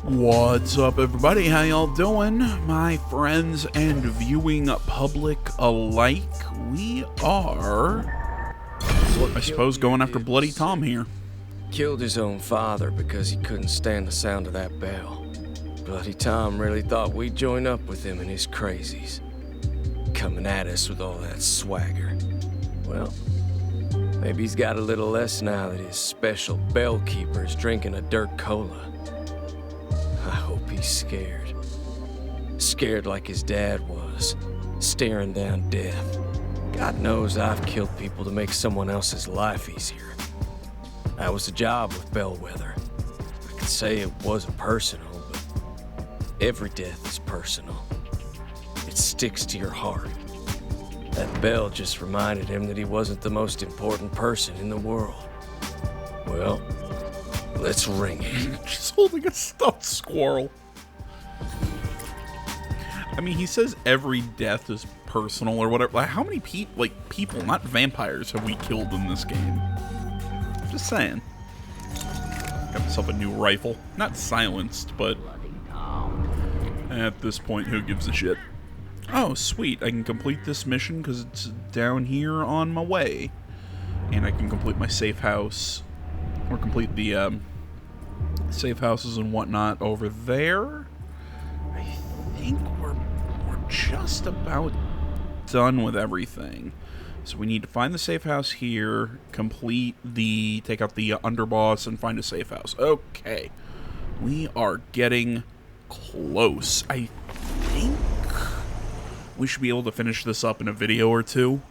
What's up, everybody? How y'all doing? My friends and viewing public alike. We are, I suppose, going after Bloody Tom here. Killed his own father because he couldn't stand the sound of that bell. Bloody Tom really thought we'd join up with him in his crazies. Coming at us with all that swagger. Well, maybe he's got a little less now that his special bell keeper is drinking a dirt cola. I hope he's scared. Scared like his dad was, staring down death. God knows I've killed people to make someone else's life easier. That was the job with Bellwether. I could say it wasn't personal, but every death is personal. It sticks to your heart. That bell just reminded him that he wasn't the most important person in the world. Well, let's ring it. Just holding a stuffed squirrel. I mean, he says every death is personal or whatever. Like, how many people, not vampires, have we killed in this game? Just saying. Got myself a new rifle. Not silenced, but at this point, who gives a shit? Oh, sweet. I can complete this mission because it's down here on my way. And I can complete my safe house. Or complete the safe houses and whatnot over there. I think we're just about done with everything. So we need to find the safe house here, take out the underboss, and find a safe house. Okay. We are getting close. I think we should be able to finish this up in a video or two.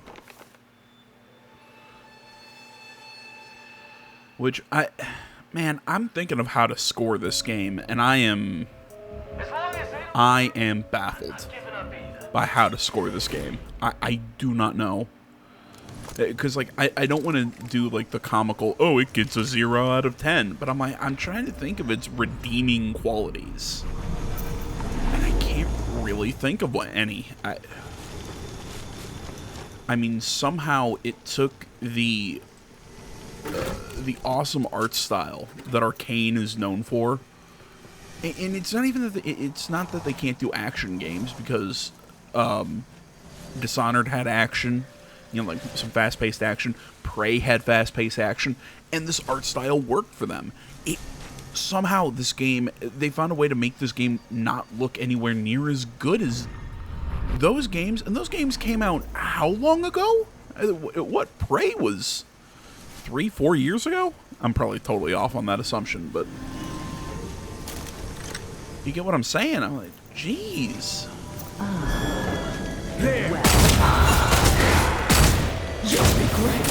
Which, I'm thinking of how to score this game, and I am baffled by how to score this game. I do not know. Because, I don't want to do, the comical, oh, it gets a 0 out of 10. But I'm trying to think of its redeeming qualities. And I can't really think of any. I mean, somehow it took the awesome art style that Arcane is known for. And it's not even that it's not that they can't do action games, because Dishonored had action. Some fast-paced action. Prey had fast-paced action. And this art style worked for them. Somehow, this game, they found a way to make this game not look anywhere near as good as those games. And those games came out how long ago? What? Prey was 3-4 years ago? I'm probably totally off on that assumption, but you get what I'm saying? I'm like, jeez. There. You'll be great.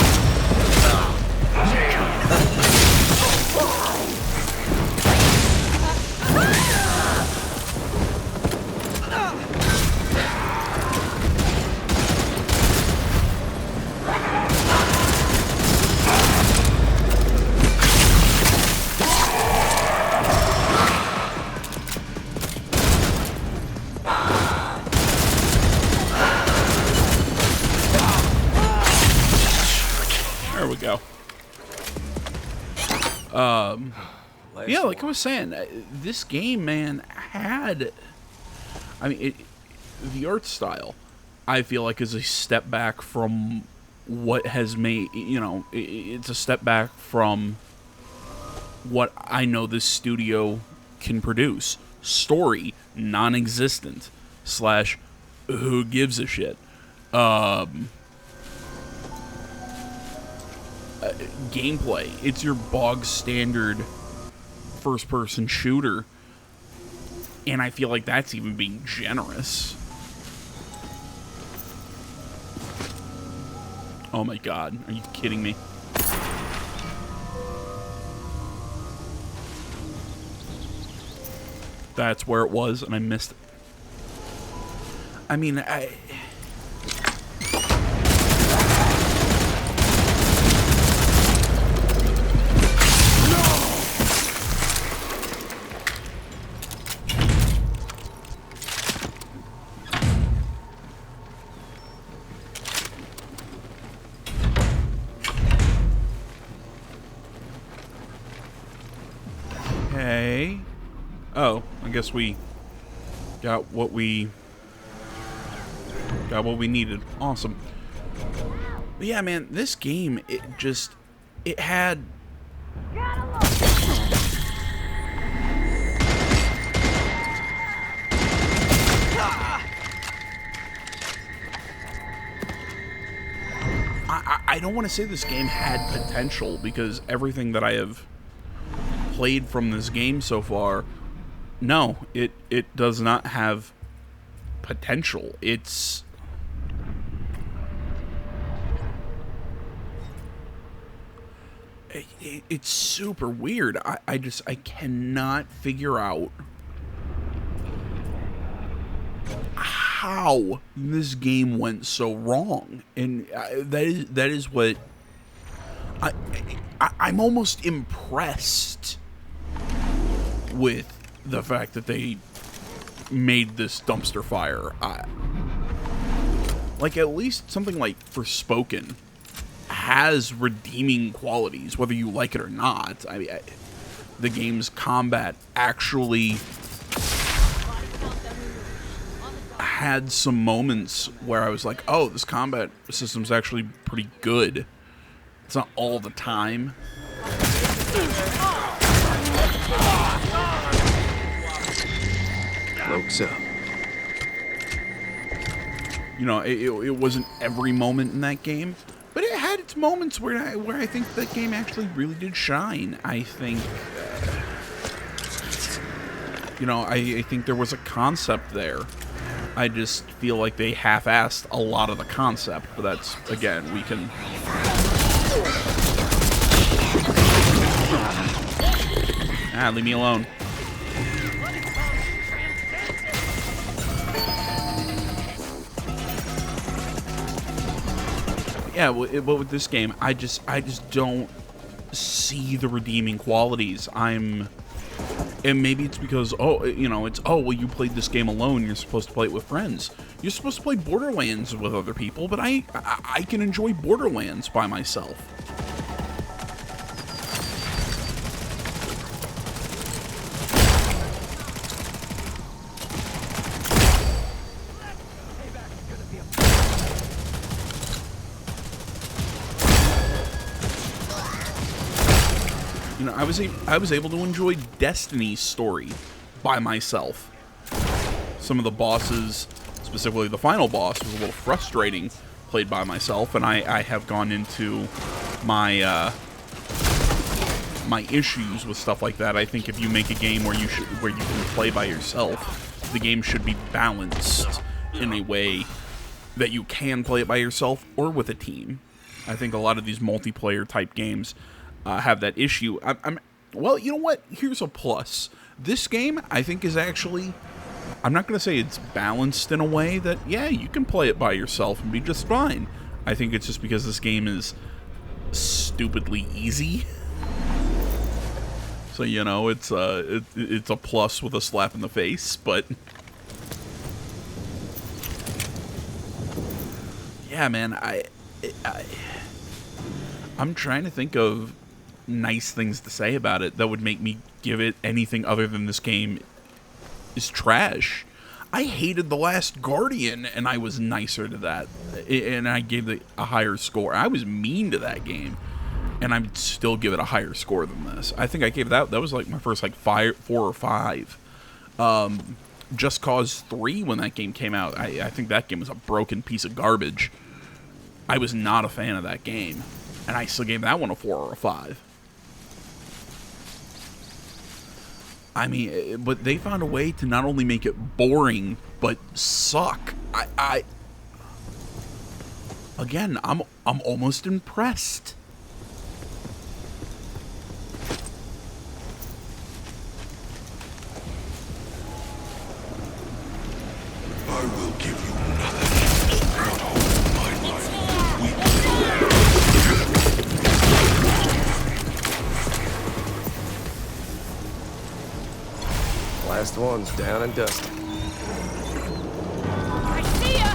There we go. Yeah, like I was saying, this game, man, had... I mean, the art style, I feel like, is a step back from what has made... it's a step back from what I know this studio can produce. Story, non-existent. / who gives a shit. Gameplay, it's your bog standard first-person shooter, and I feel like that's even being generous. Oh my god, are you kidding me? That's where it was, and I missed it. I mean, Okay. Oh, I guess we got what we needed. Awesome. But yeah, man, this game, it had I don't want to say this game had potential, because everything that I have played from this game so far, no, it does not have potential. It's super weird. I cannot figure out how this game went so wrong, and that is what I'm almost impressed with the fact that they made this dumpster fire. Like, at least something like Forspoken has redeeming qualities, whether you like it or not. I mean, the game's combat actually had some moments where I was like, oh, this combat system's actually pretty good. It's not all the time. Cloaks up. You know, it wasn't every moment in that game, but it had its moments where I think that game actually really did shine. I think, you know, I think there was a concept there. I just feel like they half-assed a lot of the concept, but that's, again, we can... leave me alone. Yeah, but with this game, I just don't see the redeeming qualities. And maybe it's because, oh, you know, it's, oh, well, you played this game alone, you're supposed to play it with friends. You're supposed to play Borderlands with other people, but I can enjoy Borderlands by myself. You know, I was able to enjoy Destiny's story by myself. Some of the bosses, specifically the final boss, was a little frustrating played by myself, and I have gone into my my issues with stuff like that. I think if you make a game where you can play by yourself, the game should be balanced in a way that you can play it by yourself or with a team. I think a lot of these multiplayer type games have that issue. Well, you know what? Here's a plus. This game, I think, is actually... I'm not going to say it's balanced in a way that, yeah, you can play it by yourself and be just fine. I think it's just because this game is stupidly easy. So, you know, it's a plus with a slap in the face, but... Yeah, man, I'm trying to think of nice things to say about it that would make me give it anything other than this game is trash. I hated The Last Guardian, and I was nicer to that, and I gave it a higher score. I was mean to that game, and I'd still give it a higher score than this. I think I gave that was like my first like 4 or 5. Just Cause 3, when that game came out, I think that game was a broken piece of garbage. I was not a fan of that game, and I still gave that one a 4 or a 5. I mean, but they found a way to not only make it boring, but suck. Again, I'm almost impressed. I will give you nothing. Spread all my life. Last one's down and dusty. I see ya!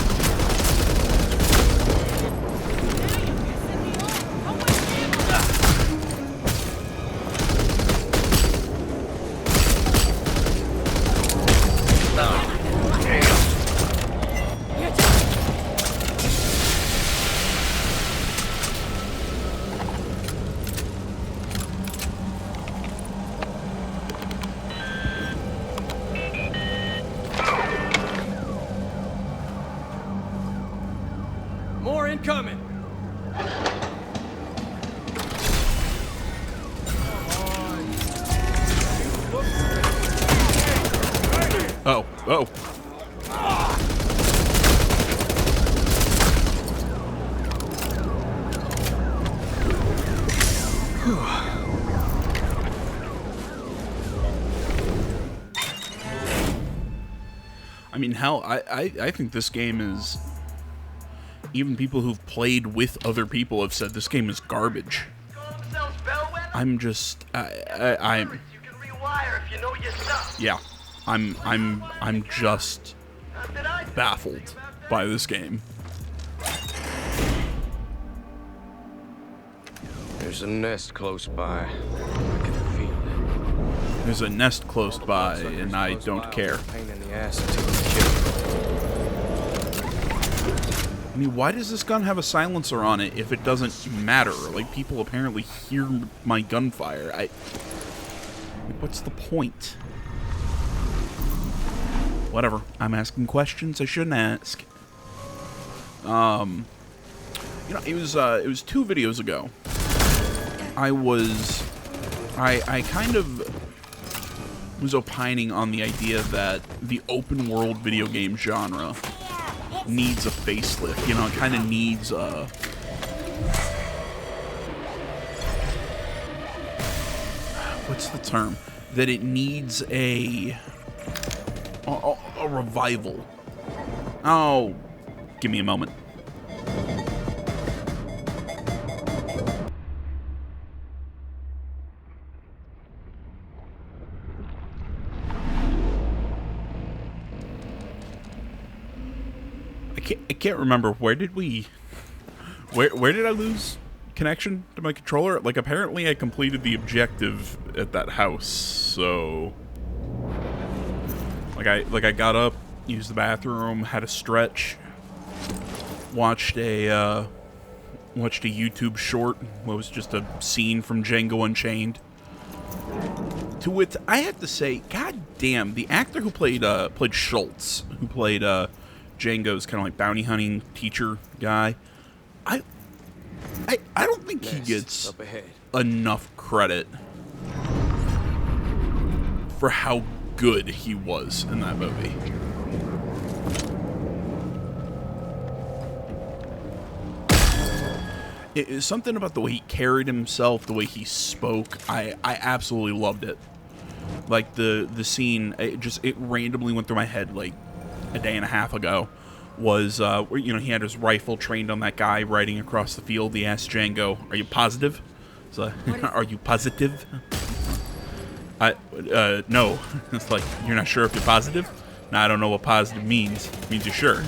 incoming! Oh, oh. I mean, hell, I think this game is... Even people who've played with other people have said this game is garbage. I'm just... I'm... Yeah. I'm just baffled by this game. There's a nest close by. I can feel it. There's a nest close by, and I don't care. Pain in the ass until you kill it. I mean, why does this gun have a silencer on it if it doesn't matter? Like, people apparently hear my gunfire. What's the point? Whatever. I'm asking questions I shouldn't ask. You know, it was 2 videos ago. I kind of was opining on the idea that the open world video game genre needs a facelift. You know, it kind of needs a... What's the term? That it needs a revival. Oh, give me a moment. I can't remember, where did I lose connection to my controller? Like, apparently I completed the objective at that house, so like I got up, used the bathroom, had a stretch, watched a YouTube short. What was just a scene from Django Unchained. To which I have to say, god damn, the actor who played Schultz, who played Django's kind of like bounty hunting teacher guy, I don't think he gets enough credit for how good he was in that movie. It is something about the way he carried himself, the way he spoke. I absolutely loved it. Like the scene, it randomly went through my head like a day and a half ago. Was where, you know, he had his rifle trained on that guy riding across the field. He asked Django, "Are you positive?" So, "Are you positive?" No. It's like, "You're not sure if you're positive?" "No, I don't know what positive means." It means you're sure.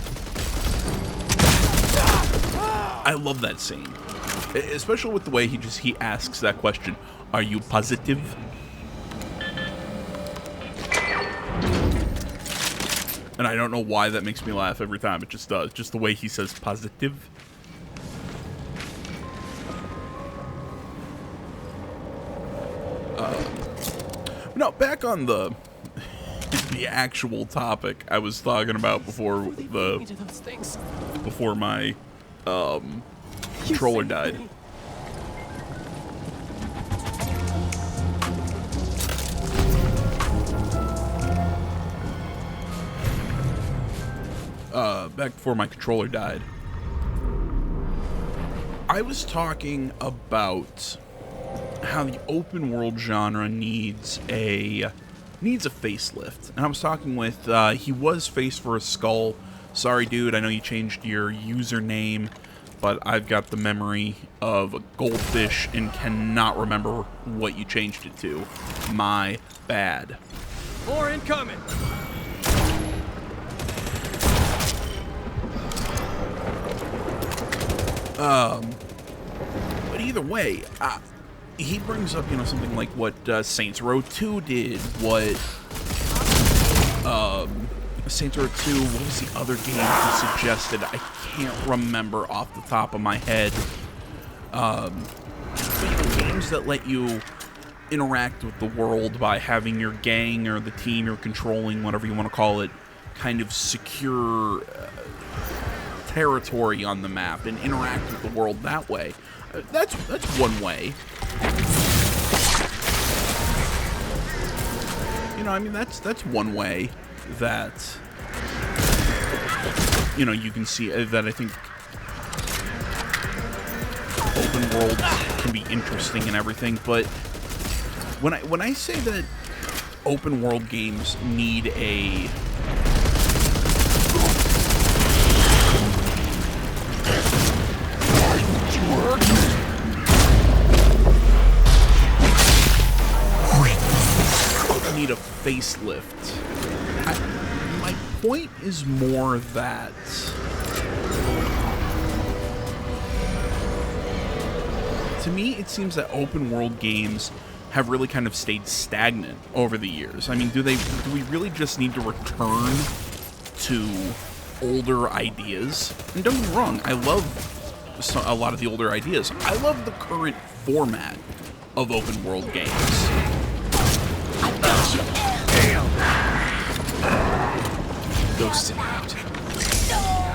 I love that scene, especially with the way he asks that question. "Are you positive?" And I don't know why that makes me laugh every time. It just does. Just the way he says positive. No, back on the actual topic I was talking about before my controller died. Back before my controller died, I was talking about how the open world genre needs a facelift. And I was talking with, he was Face for a Skull. Sorry, dude, I know you changed your username, but I've got the memory of a goldfish and cannot remember what you changed it to. My bad. More incoming! But either way, he brings up, you know, something like what Saints Row 2 did, what Saints Row 2, what was the other game he suggested? I can't remember off the top of my head. But, you know, games that let you interact with the world by having your gang or the team you're controlling, whatever you want to call it, kind of secure territory on the map and interact with the world that way. That's one way. You know, I mean, that's one way that, you know, you can see that. I think open worlds can be interesting and everything, but when I say that open world games need a facelift, my point is more that to me it seems that open world games have really kind of stayed stagnant over the years. I mean, do we really just need to return to older ideas? And don't get me wrong, I love a lot of the older ideas. I love the current format of open world games. Ghosted out.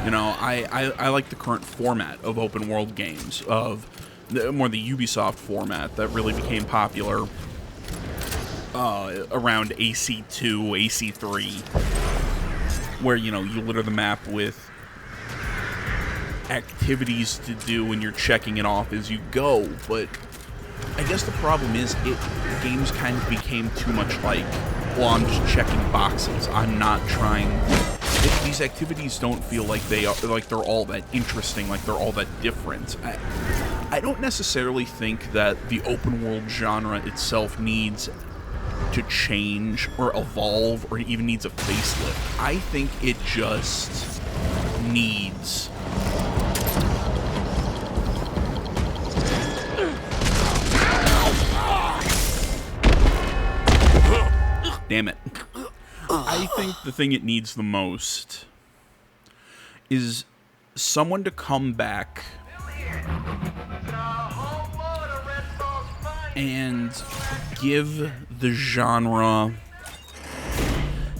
You know, I like the current format of open world games, of more the Ubisoft format that really became popular around AC2, AC3, where, you know, you litter the map with activities to do and you're checking it off as you go. But I guess the problem is games kind of became too much like, well, I'm just checking boxes. I'm not trying. These activities don't feel like they're all that interesting, like they're all that different. I don't necessarily think that the open world genre itself needs to change or evolve or even needs a facelift. I think it just needs damn it. I think the thing it needs the most is someone to come back and give the genre,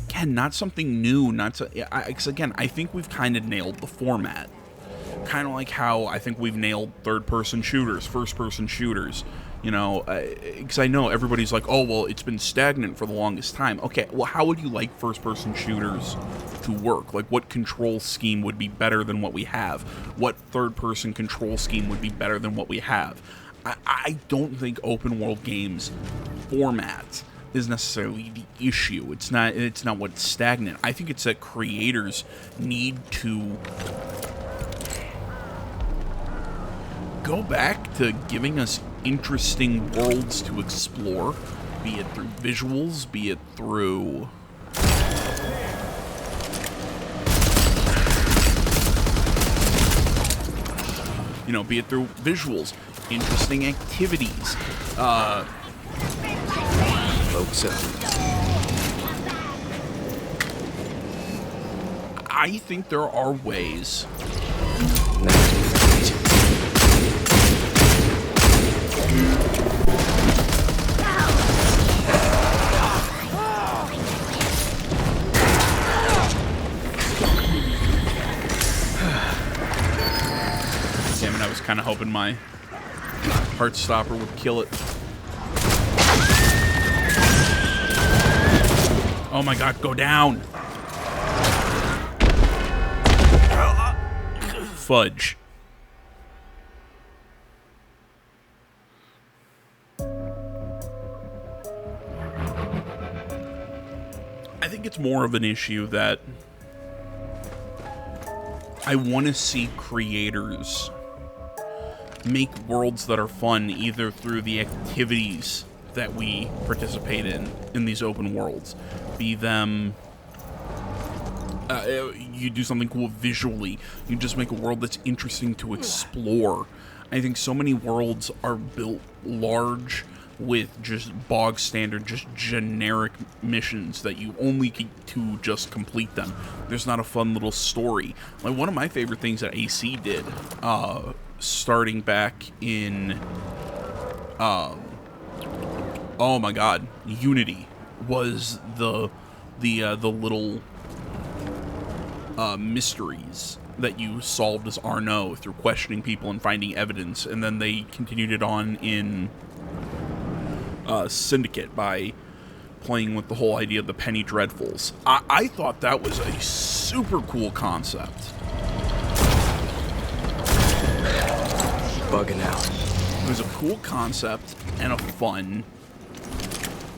again, not something new, because again, I think we've kind of nailed the format. Kind of like how I think we've nailed third-person shooters, first-person shooters. You know, because I know everybody's like, oh, well, it's been stagnant for the longest time. Okay, well, how would you like first-person shooters to work? Like, what control scheme would be better than what we have? What third-person control scheme would be better than what we have? I don't think open-world games format is necessarily the issue. It's not what's stagnant. I think it's that creators need to go back to giving us interesting worlds to explore, be it through visuals, be it through interesting activities. Folks, I think there are ways. Damn it, I was kind of hoping my Heartstopper would kill it. Oh my god, go down! Fudge. I think it's more of an issue that I want to see creators make worlds that are fun, either through the activities that we participate in these open worlds. Be them, you do something cool visually, you just make a world that's interesting to explore. I think so many worlds are built large with just bog standard, just generic missions that you only get to just complete them. There's not a fun little story. Like, one of my favorite things that AC did, starting back in, oh my god, Unity, was the little mysteries that you solved as Arnaud through questioning people and finding evidence, and then they continued it on in Syndicate by playing with the whole idea of the penny dreadfuls. I thought that was a super cool concept. Bugging out. It was a cool concept and a fun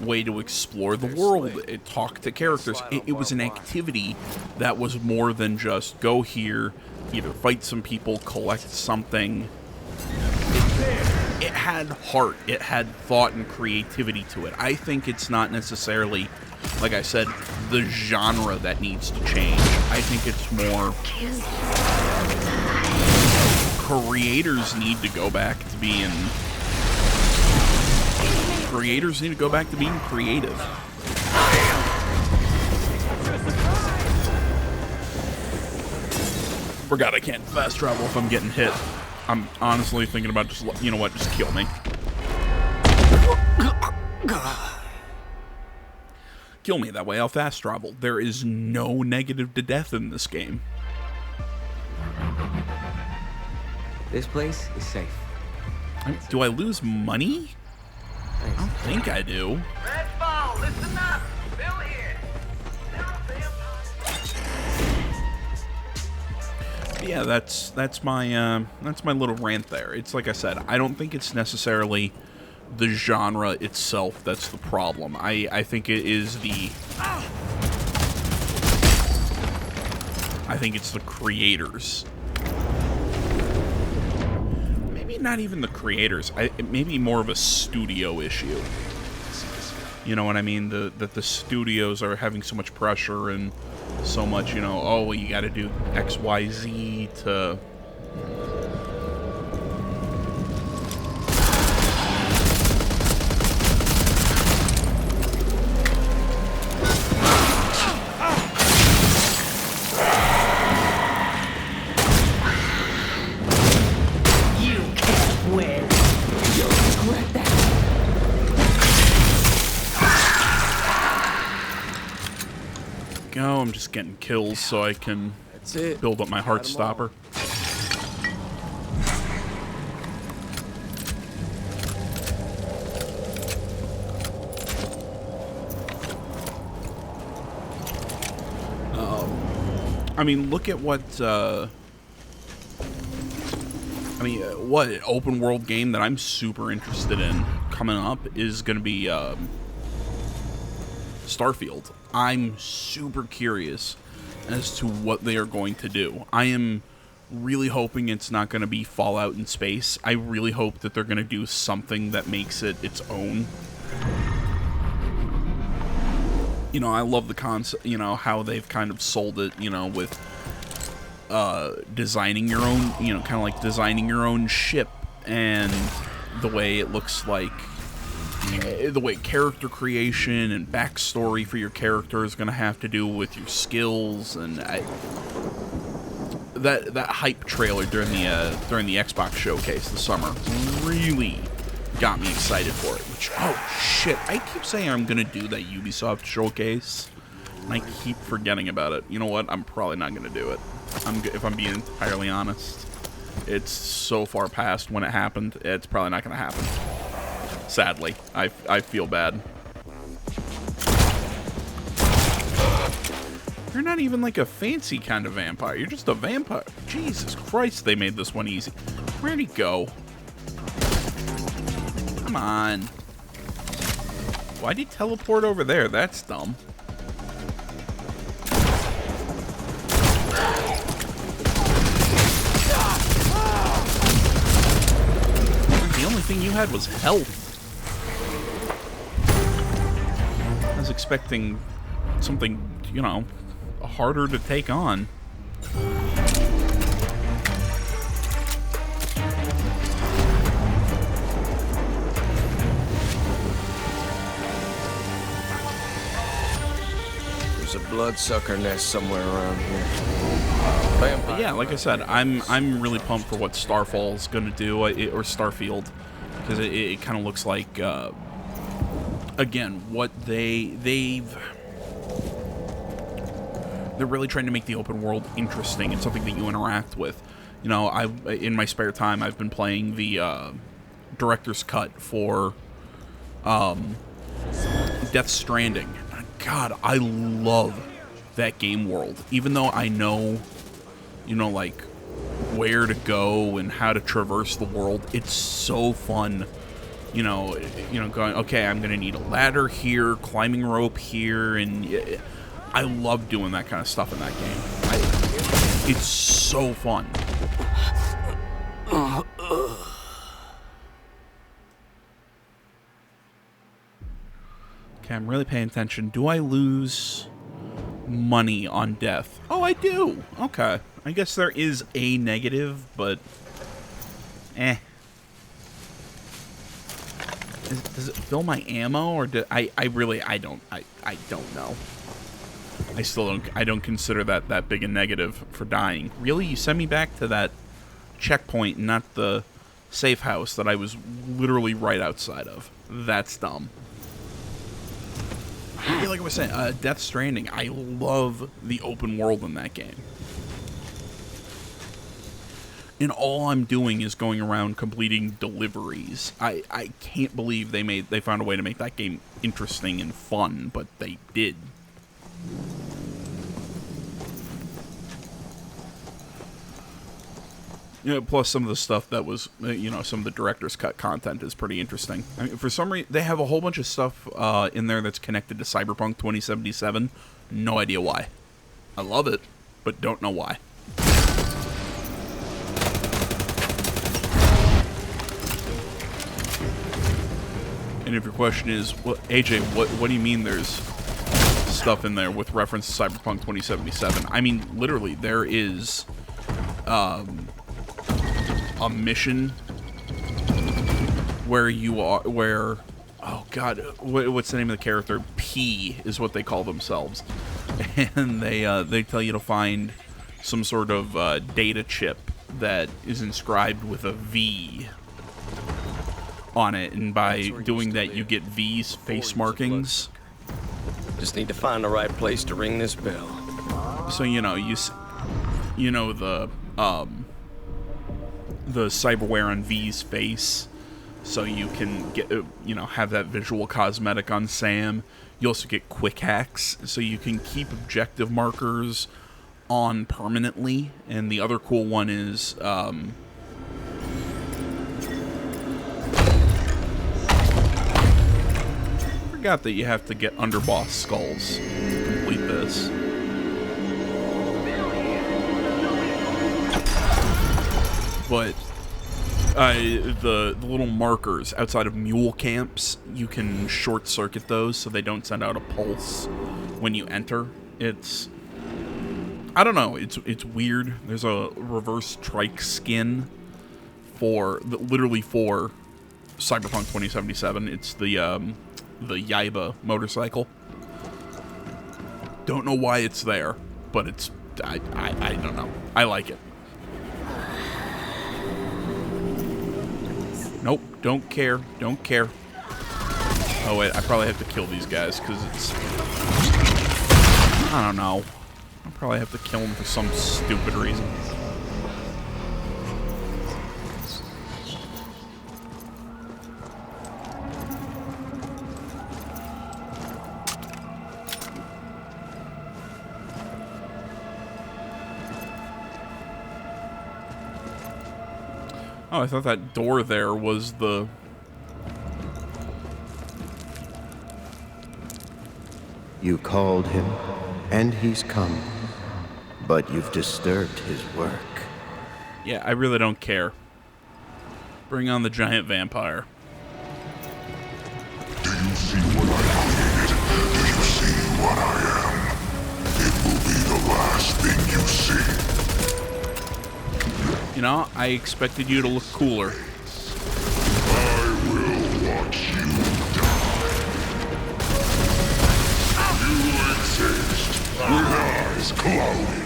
way to explore the world. It talked to characters. It was an activity that was more than just go here, either fight some people, collect something. It had heart. It had thought and creativity to it. I think it's not necessarily, like I said, the genre that needs to change. I think it's more creators need to go back to being creative. Forgot I can't fast travel if I'm getting hit. I'm honestly thinking about just, you know what, just kill me. Kill me, that way I'll fast travel. There is no negative to death in this game. This place is safe. Do I lose money? I don't think I do. Redfall, listen up! Bill here! Yeah, that's my little rant there. It's like I said, I don't think it's necessarily the genre itself that's the problem. I think it is I think it's the creators. Maybe not even the creators. It may be more of a studio issue. You know what I mean? That the studios are having so much pressure and so much, you know, oh, well, you got to do X, Y, Z to... I'm just getting kills so I can build up my heart stopper. I mean, look at what what open world game that I'm super interested in coming up is going to be Starfield. I'm super curious as to what they are going to do. I am really hoping it's not going to be Fallout in space. I really hope that they're going to do something that makes it its own. You know, I love the concept, you know, how they've kind of sold it, you know, with designing your own, you know, kind of like designing your own ship and the way it looks like. The way character creation and backstory for your character is going to have to do with your skills, and that hype trailer during the Xbox showcase this summer really got me excited for it. Which, oh shit, I keep saying I'm going to do that Ubisoft showcase, and I keep forgetting about it. You know what? I'm probably not going to do it. If I'm being entirely honest, it's so far past when it happened. It's probably not going to happen. Sadly, I feel bad. You're not even like a fancy kind of vampire. You're just a vampire. Jesus Christ, they made this one easy. Where'd he go? Come on. Why'd he teleport over there? That's dumb. The only thing you had was health. I was expecting something, you know, harder to take on. There's a bloodsucker nest somewhere around here. But yeah, like I said, I'm really pumped for what Starfall's gonna do, or Starfield, because it kind of looks like, again, what they've they're really trying to make the open world interesting and something that you interact with. You know, in my spare time, I've been playing the director's cut for Death Stranding. God, I love that game world. Even though I know, you know, like, where to go and how to traverse the world, it's so fun. You know, going, okay, I'm gonna need a ladder here, climbing rope here, and I love doing that kind of stuff in that game. It's so fun. Okay, I'm really paying attention. Do I lose money on death? Oh, I do. Okay. I guess there is a negative, but Does it fill my ammo, or I don't know. I don't consider that big a negative for dying. Really? You send me back to that checkpoint, not the safe house that I was literally right outside of. That's dumb. Yeah, like I was saying, Death Stranding, I love the open world in that game. And all I'm doing is going around completing deliveries. I can't believe they found a way to make that game interesting and fun, but they did. Yeah, plus some of the stuff that was, you know, some of the director's cut content is pretty interesting. I mean, for some reason, they have a whole bunch of stuff in there that's connected to Cyberpunk 2077. No idea why. I love it, but don't know why. And if your question is, well, AJ, what do you mean there's stuff in there with reference to Cyberpunk 2077? I mean, literally, there is a mission where oh god, what's the name of the character? P is what they call themselves, and they tell you to find some sort of data chip that is inscribed with a V on it, and by doing that you get V's face markings. Just need to find the right place to ring this bell. So you know the cyberware on V's face, so you can get have that visual cosmetic on Sam. You also get quick hacks, so you can keep objective markers on permanently. And the other cool one is I forgot that you have to get underboss skulls to complete this. But the little markers outside of mule camps, you can short circuit those so they don't send out a pulse when you enter. I don't know, it's weird. There's a reverse trike skin literally for Cyberpunk 2077. It's the Yaiba motorcycle. Don't know why it's there, but it's I don't know. I like it. Nope, don't care. Oh wait, I probably have to kill these guys because I don't know. I probably have to kill them for some stupid reason. Oh, I thought that door there was the... You called him, and he's come. But you've disturbed his work. Yeah, I really don't care. Bring on the giant vampire. Do you see what I created? Do you see what I am? It will be the last thing you see. You know, I expected you to look cooler. I will watch you die. You exist with eyes clouded.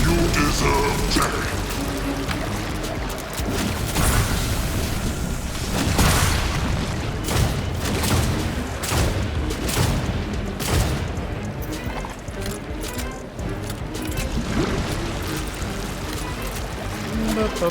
You deserve death. You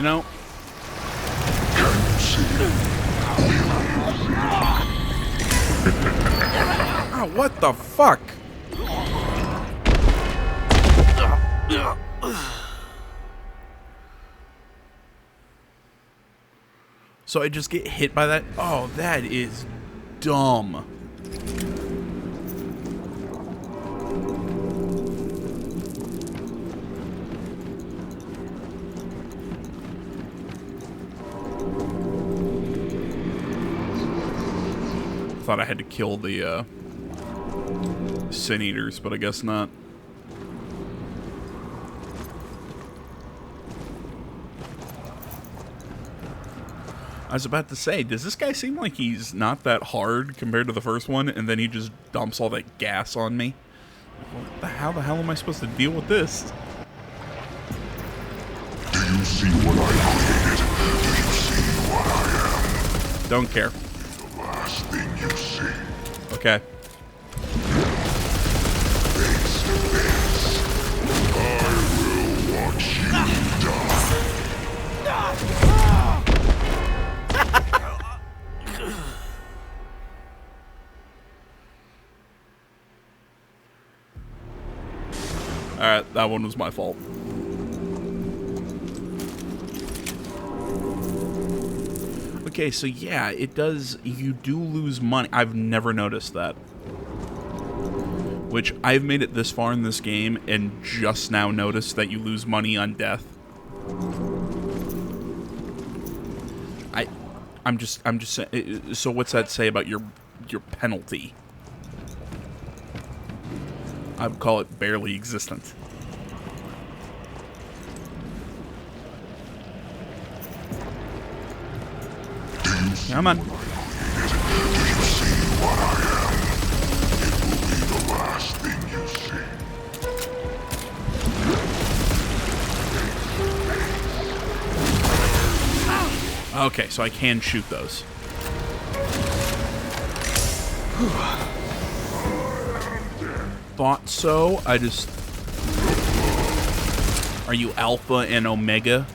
know, oh, what the fuck? So I just get hit by that? Oh, that is dumb. Thought I had to kill the Sin Eaters, but I guess not. I was about to say, does this guy seem like he's not that hard compared to the first one, and then he just dumps all that gas on me? How the hell am I supposed to deal with this? Do you see what I created? Do you see what I am? Don't care. The last thing you see. Okay. Face to face. I will watch you die. Alright, that one was my fault. Okay, so yeah, it does, you do lose money. I've never noticed that. Which, I've made it this far in this game, and just now noticed that you lose money on death. I'm just saying, so what's that say about your penalty? I would call it barely existent. Come on. Okay, so I can shoot those. Thought so. I just... Are you Alpha and Omega?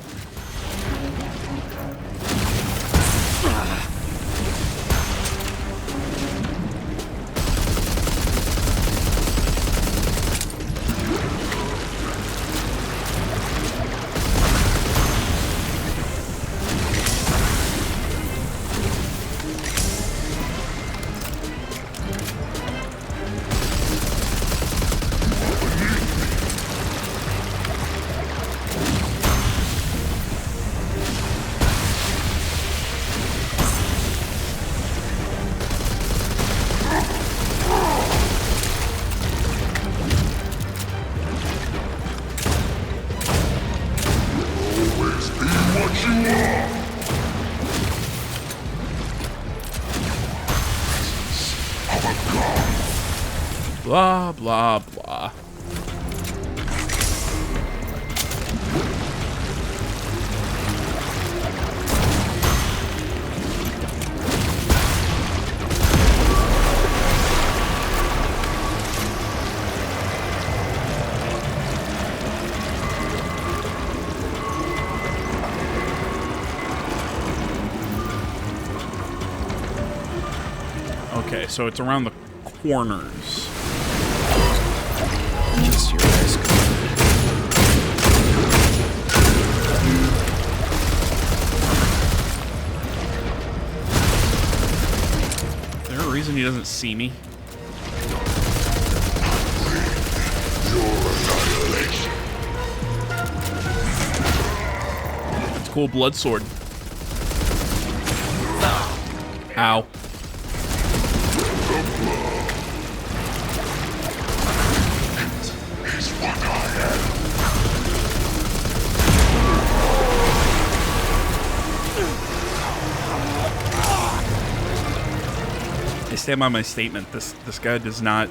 Blah, blah, blah. Okay, so it's around the corners. Kiss your ass. Is there a reason he doesn't see me? That's cool blood sword. Ow. I stand by my statement. This guy does not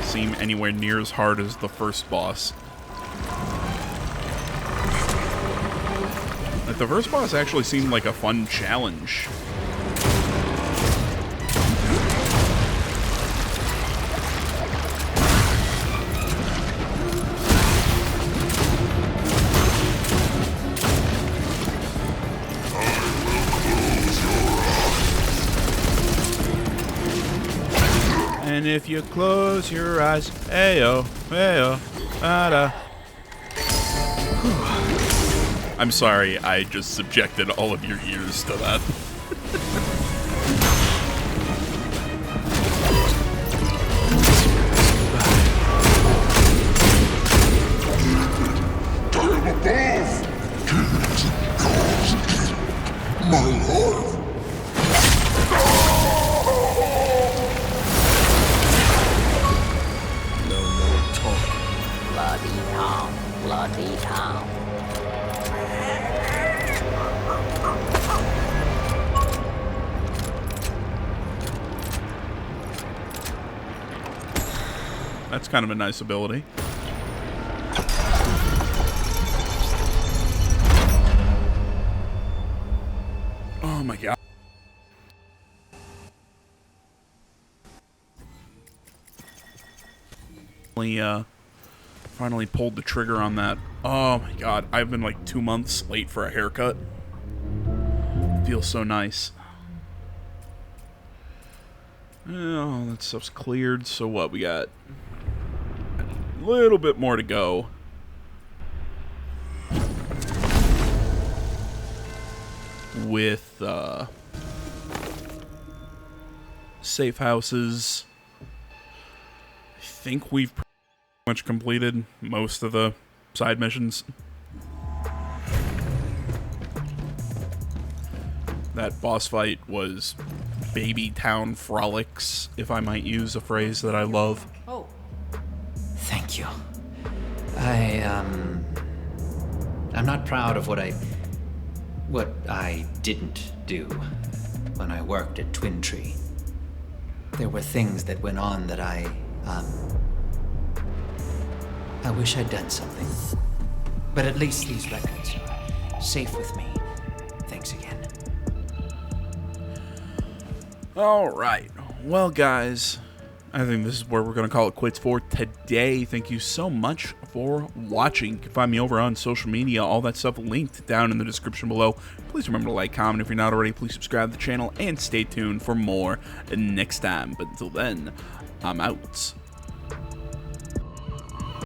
seem anywhere near as hard as the first boss. Like, the first boss actually seemed like a fun challenge. And if you close your eyes, ayo, ayo, ada. I'm sorry, I just subjected all of your ears to that. Time above! Kings and gods, my life! No more talking. Bloody hell, bloody hell. That's kind of a nice ability. Oh my god. Finally pulled the trigger on that. Oh my god, I've been like 2 months late for a haircut. Feels so nice. Oh, that stuff's cleared. So what? We got a little bit more to go. With safe houses. I think we've pretty much completed most of the side missions. That boss fight was baby town frolics, if I might use a phrase that I love. Oh, thank you. I'm not proud of what I didn't do when I worked at Twin Tree. There were things that went on that I wish I'd done something. But at least these records are safe with me. Thanks again. Alright, well guys, I think this is where we're going to call it quits for today. Thank you so much for watching. You can find me over on social media, all that stuff linked down in the description below. Please remember to like, comment if you're not already, please subscribe to the channel, and stay tuned for more next time. But until then, I'm out.